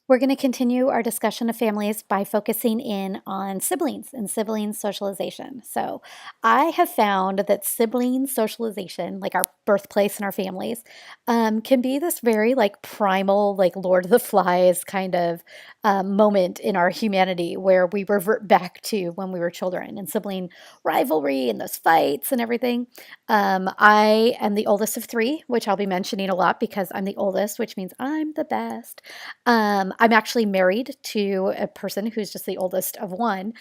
We're going to continue our discussion of families by focusing in on siblings and sibling socialization. So, I have found that sibling socialization, like our birthplace in our families, can be this very like primal, like Lord of the Flies kind of moment in our humanity where we revert back to when we were children and sibling rivalry and those fights and everything. I am the oldest of three, which I'll be mentioning a lot because I'm the oldest, which means I'm the best. I'm actually married to a person who's just the oldest of one.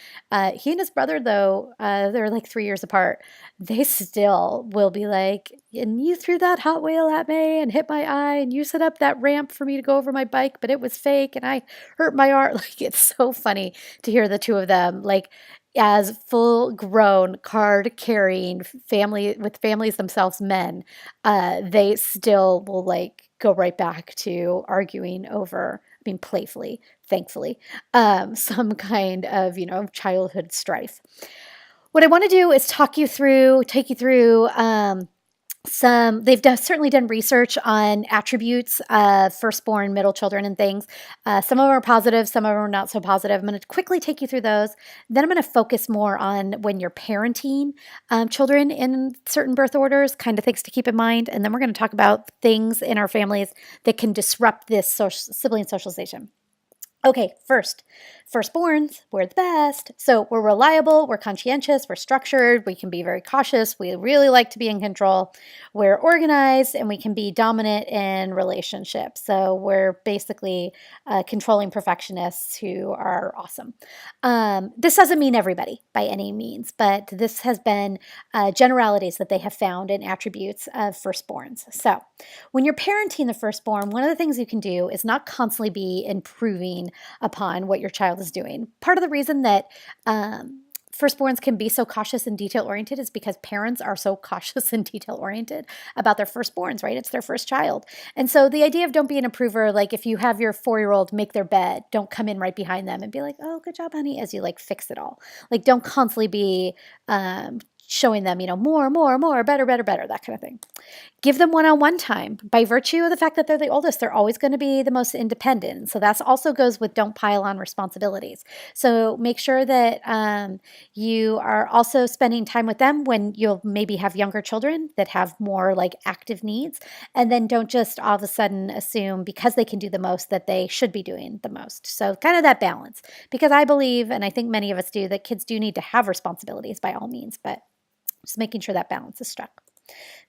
He and his brother, though, they're like 3 years apart. They still will be like, and you threw that Hot Wheel at me and hit my eye, and you set up that ramp for me to go over my bike, but it was fake, and I hurt my arm. Like, it's so funny to hear the two of them, like, as full grown card carrying family with families themselves men, they still will like go right back to arguing over, I mean, playfully, thankfully, some kind of, childhood strife. What I want to do is take you through they've certainly done research on attributes of firstborn, middle children, and things. Some of them are positive, some of them are not so positive. I'm going to quickly take you through those. Then I'm going to focus more on when you're parenting children in certain birth orders, kind of things to keep in mind. And then we're going to talk about things in our families that can disrupt this sibling socialization. Okay, firstborns, we're the best. So we're reliable, we're conscientious, we're structured, we can be very cautious, we really like to be in control, we're organized, and we can be dominant in relationships. So we're basically controlling perfectionists who are awesome. This doesn't mean everybody by any means, but this has been generalities that they have found in attributes of firstborns. So when you're parenting the firstborn, one of the things you can do is not constantly be improving upon what your child is doing. Part of the reason that firstborns can be so cautious and detail oriented is because parents are so cautious and detail oriented about their firstborns, right? It's their first child. And so the idea of don't be an improver, like if you have your 4-year-old make their bed, don't come in right behind them and be like, oh, good job, honey, as you like fix it all. Like don't constantly be showing them, more, better, that kind of thing. Give them one-on-one time. By virtue of the fact that they're the oldest, they're always going to be the most independent. So that also goes with don't pile on responsibilities. So make sure that you are also spending time with them when you'll maybe have younger children that have more like active needs. And then don't just all of a sudden assume because they can do the most that they should be doing the most. So kind of that balance. Because I believe, and I think many of us do, that kids do need to have responsibilities by all means, but just making sure that balance is struck.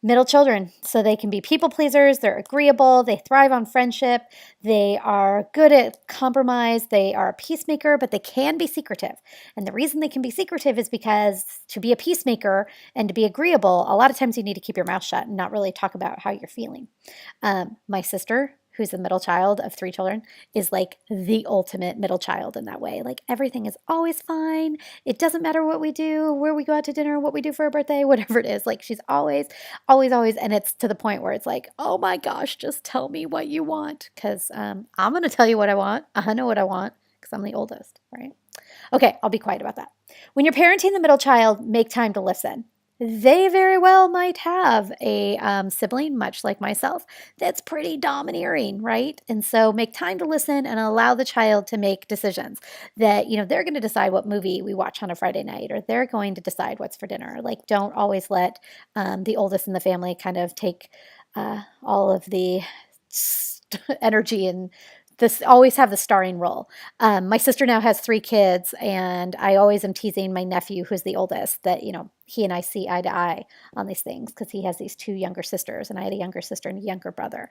Middle children, so they can be people pleasers, they're agreeable, they thrive on friendship, they are good at compromise, they are a peacemaker, but they can be secretive. And the reason they can be secretive is because to be a peacemaker and to be agreeable, a lot of times you need to keep your mouth shut and not really talk about how you're feeling. My sister, who's the middle child of 3 children, is like the ultimate middle child in that way. Like everything is always fine. It doesn't matter what we do, where we go out to dinner, what we do for our birthday, whatever it is. Like she's always, always, always. And it's to the point where it's like, oh my gosh, just tell me what you want. Because I'm going to tell you what I want. I know what I want because I'm the oldest, right? Okay, I'll be quiet about that. When you're parenting the middle child, make time to listen. They very well might have a sibling, much like myself, that's pretty domineering, right? And so make time to listen and allow the child to make decisions that, they're going to decide what movie we watch on a Friday night, or they're going to decide what's for dinner. Like, don't always let the oldest in the family kind of take all of the energy and this always have the starring role. My sister now has 3 kids, and I always am teasing my nephew, who's the oldest, that, he and I see eye to eye on these things because he has these 2 younger sisters, and I had a younger sister and a younger brother.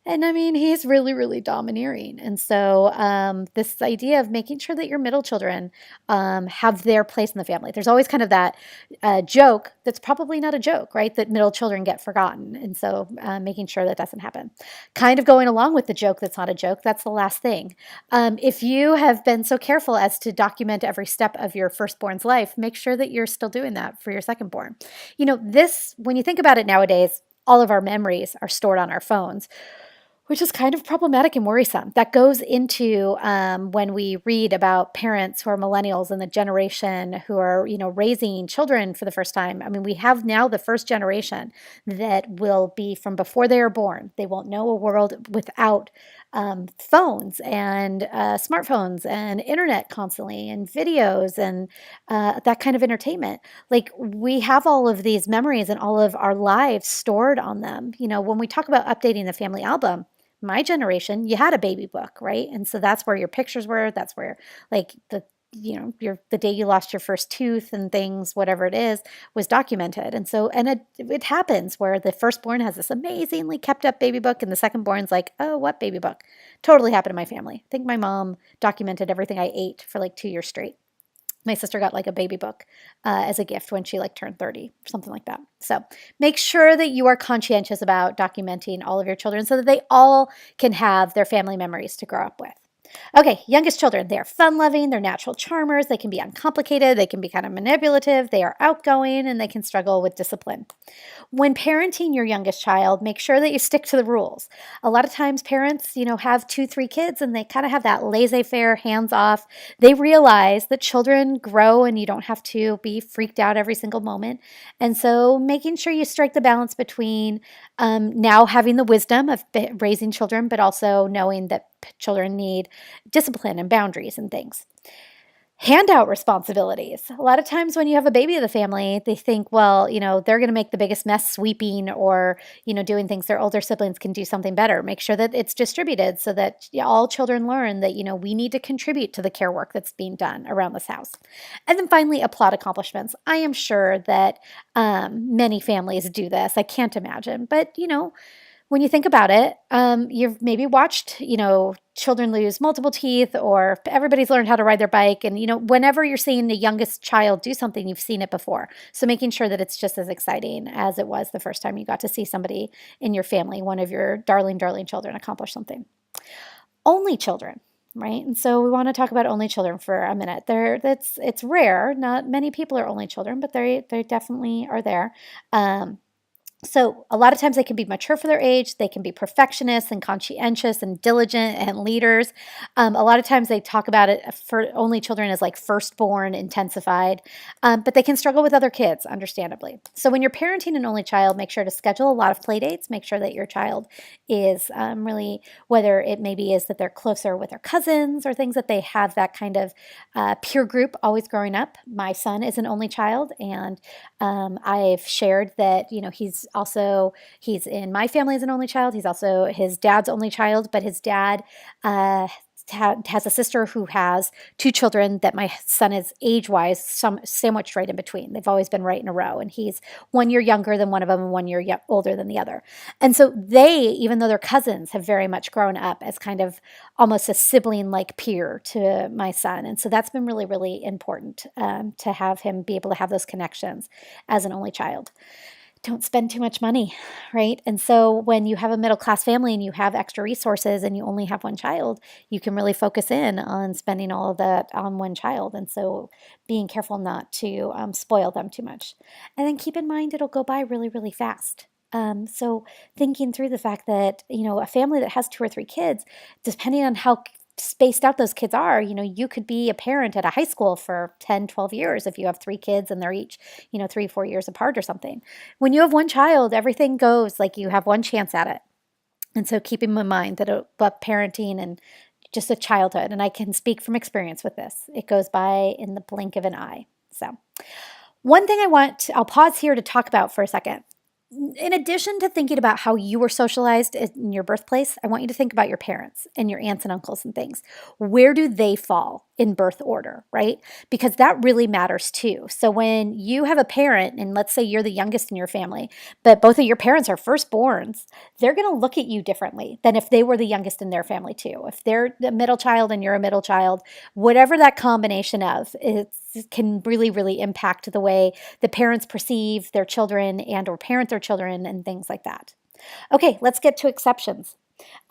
And I mean, he's really, really domineering. And so this idea of making sure that your middle children have their place in the family. There's always kind of that joke that's probably not a joke, right? That middle children get forgotten. And so making sure that doesn't happen. Kind of going along with the joke that's not a joke, that's the last thing. If you have been so careful as to document every step of your firstborn's life, make sure that you're still doing that for your secondborn. When you think about it nowadays, all of our memories are stored on our phones, which is kind of problematic and worrisome. That goes into when we read about parents who are millennials and the generation who are, raising children for the first time. I mean, we have now the first generation that will be from before they are born. They won't know a world without phones and smartphones and internet constantly and videos and that kind of entertainment. Like we have all of these memories and all of our lives stored on them. When we talk about updating the family album, my generation, you had a baby book, right? And so that's where your pictures were. That's where like the day you lost your first tooth and things, whatever it is, was documented. And so, and it happens where the firstborn has this amazingly kept up baby book, and the secondborn's like, oh, what baby book? Totally happened to my family. I think my mom documented everything I ate for like 2 years straight. My sister got like a baby book as a gift when she like turned 30, something like that. So make sure that you are conscientious about documenting all of your children so that they all can have their family memories to grow up with. Okay, youngest children, they're fun loving, they're natural charmers, they can be uncomplicated, they can be kind of manipulative, they are outgoing, and they can struggle with discipline. When parenting your youngest child, make sure that you stick to the rules. A lot of times parents, have 2, 3 kids and they kind of have that laissez-faire, hands off. They realize that children grow and you don't have to be freaked out every single moment. And so making sure you strike the balance between now having the wisdom of raising children, but also knowing that children need discipline and boundaries and things. Handout responsibilities. A lot of times when you have a baby of the family, they think, well, they're going to make the biggest mess sweeping or, doing things their older siblings can do something better. Make sure that it's distributed so that all children learn that, we need to contribute to the care work that's being done around this house. And then finally, applaud accomplishments. I am sure that many families do this. I can't imagine, but, when you think about it, you've maybe watched, children lose multiple teeth, or everybody's learned how to ride their bike. And, whenever you're seeing the youngest child do something, you've seen it before. So making sure that it's just as exciting as it was the first time you got to see somebody in your family, one of your darling, darling children, accomplish something. Only children. Right. And so we want to talk about only children for a minute. It's rare. Not many people are only children, but they definitely are there. So a lot of times they can be mature for their age. They can be perfectionists and conscientious and diligent and leaders. A lot of times they talk about it for only children as like firstborn intensified, but they can struggle with other kids, understandably. So when you're parenting an only child, make sure to schedule a lot of play dates. Make sure that your child is really, whether it maybe is that they're closer with their cousins or things, that they have that kind of peer group always growing up. My son is an only child, and I've shared that, he's in my family as an only child. He's also his dad's only child, but his dad has a sister who has 2 children that my son is age-wise sandwiched right in between. They've always been right in a row, and he's 1 year younger than one of them and 1 year older than the other. And so they, even though they're cousins, have very much grown up as kind of almost a sibling-like peer to my son. And so that's been really, really important to have him be able to have those connections as an only child. Don't spend too much money, right? And so when you have a middle-class family and you have extra resources and you only have 1 child, you can really focus in on spending all of that on 1 child. And so being careful not to spoil them too much. And then keep in mind it'll go by really, really fast. So thinking through the fact that, a family that has 2 or 3 kids, depending on how spaced out those kids are, you could be a parent at a high school for 10, 12 years if you have 3 kids and they're each, 3, 4 years apart or something. When you have 1 child, everything goes like you have 1 chance at it. And so keeping in mind that parenting and just a childhood, and I can speak from experience with this, it goes by in the blink of an eye. So one thing I'll pause here to talk about for a second. In addition to thinking about how you were socialized in your birthplace, I want you to think about your parents and your aunts and uncles and things. Where do they fall in birth order, right? Because that really matters too. So when you have a parent, and let's say you're the youngest in your family, but both of your parents are firstborns, they're going to look at you differently than if they were the youngest in their family too. If they're the middle child and you're a middle child, whatever that combination of, it can really, really impact the way the parents perceive their children and or parent their children and things like that. Okay, let's get to exceptions.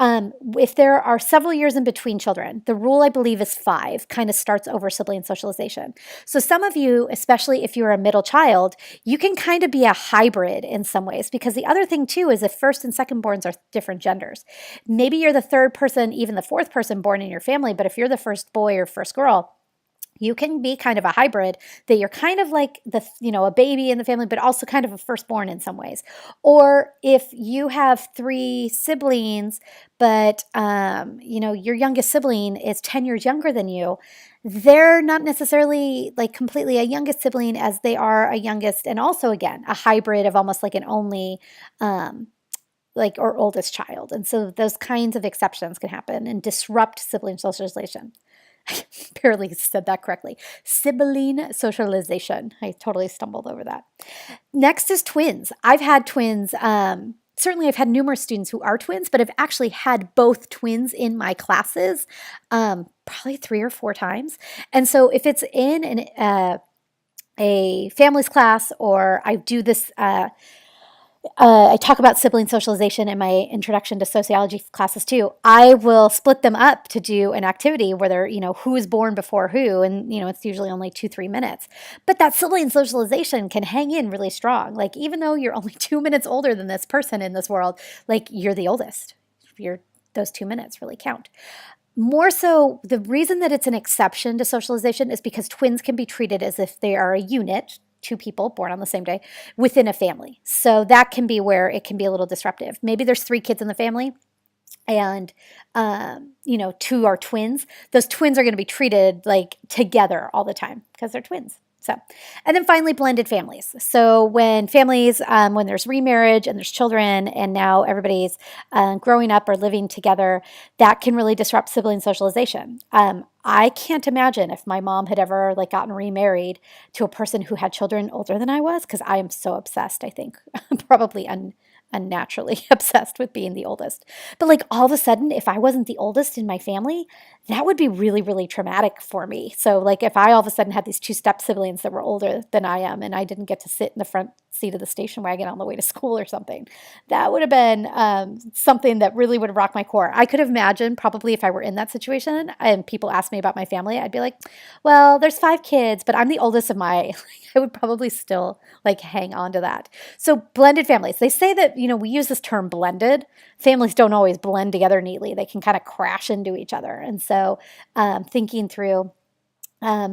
If there are several years in between children, the rule I believe is 5, kind of starts over sibling socialization. So some of you, especially if you're a middle child, you can kind of be a hybrid in some ways, because the other thing too is if first and secondborns are different genders. Maybe you're the 3rd person, even the 4th person born in your family, but if you're the first boy or first girl, You can be kind of a hybrid that you're kind of like a baby in the family, but also kind of a firstborn in some ways. Or if you have three siblings, but your youngest sibling is 10 years younger than you, they're not necessarily like completely a youngest sibling as they are a youngest and also again a hybrid of almost like an only um, like or oldest child. And so those kinds of exceptions can happen and disrupt sibling socialization. I barely said that correctly. Sibling socialization. I totally stumbled over that. Next is twins. I've had twins. Certainly, I've had numerous students who are twins, but I've actually had both twins in my classes probably 3 or 4 times. And so if it's in a family's class or I do this I talk about sibling socialization in my introduction to sociology classes too. I will split them up to do an activity where they're, who is born before who, and it's usually only 2-3 minutes. But that sibling socialization can hang in really strong. Like even though you're only 2 minutes older than this person in this world, like you're the oldest. Those 2 minutes really count. More so, the reason that it's an exception to socialization is because twins can be treated as if they are a unit, two people born on the same day, within a family. So that can be where it can be a little disruptive. Maybe there's 3 kids in the family and, two are twins. Those twins are going to be treated like together all the time because they're twins. So, and then finally, blended families. So when families, when there's remarriage and there's children, and now everybody's growing up or living together, that can really disrupt sibling socialization. I can't imagine if my mom had ever like gotten remarried to a person who had children older than I was, because I am so obsessed. I think probably unnaturally obsessed with being the oldest. But like all of a sudden, if I wasn't the oldest in my family, that would be really, really traumatic for me. So like if I all of a sudden had these two step siblings that were older than I am and I didn't get to sit in the front seat of the station wagon on the way to school or something, that would have been something that really would rock my core. I could have imagined probably if I were in that situation and people asked me about my family, I'd be like, well, there's 5 kids, but I'm the oldest of my, I would probably still like hang on to that. So blended families, they say that, we use this term blended. Families don't always blend together neatly. They can kind of crash into each other. And so thinking through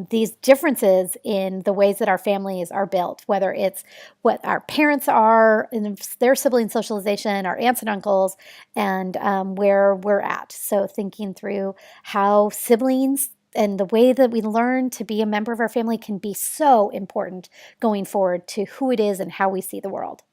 these differences in the ways that our families are built, whether it's what our parents are in their sibling socialization, our aunts and uncles, and where we're at. So thinking through how siblings and the way that we learn to be a member of our family can be so important going forward to who it is and how we see the world.